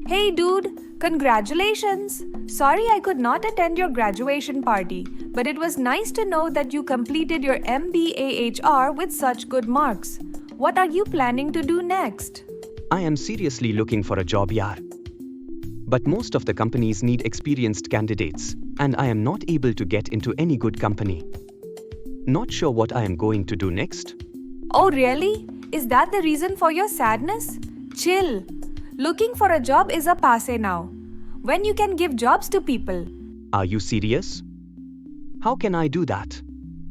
Hey dude, congratulations! Sorry I could not attend your graduation party, but it was nice to know that you completed your MBA with such good marks. What are you planning to do next? I am seriously looking for a job, yaar. But most of the companies need experienced candidates, and I am not able to get into any good company. Not sure what I am going to do next. Oh really? Is that the reason for your sadness? Chill. Looking for a job is a passe now. When you can give jobs to people. Are you serious? How can I do that?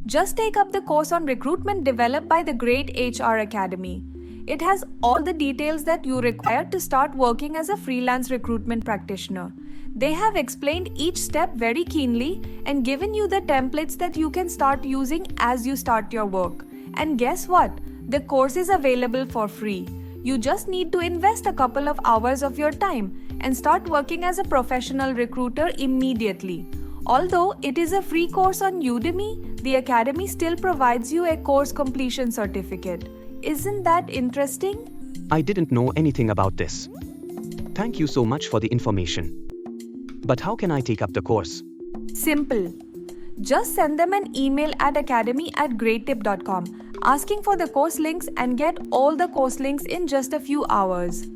Just take up the course on recruitment developed by the greytHR Academy. It has all the details that you require to start working as a freelance recruitment practitioner. They have explained each step very keenly and given you the templates that you can start using as you start your work. And guess what? The course is available for free. You just need to invest a couple of hours of your time and start working as a professional recruiter immediately. Although it is a free course on Udemy, the Academy still provides you a course completion certificate. Isn't that interesting? I didn't know anything about this. Thank you so much for the information. But how can I take up the course? Simple. Just send them an email at academy@greytip.com asking for the course links and get all the course links in just a few hours.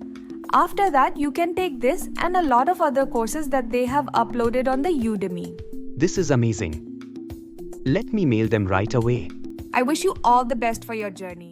After that, you can take this and a lot of other courses that they have uploaded on the Udemy. This is amazing. Let me mail them right away. I wish you all the best for your journey.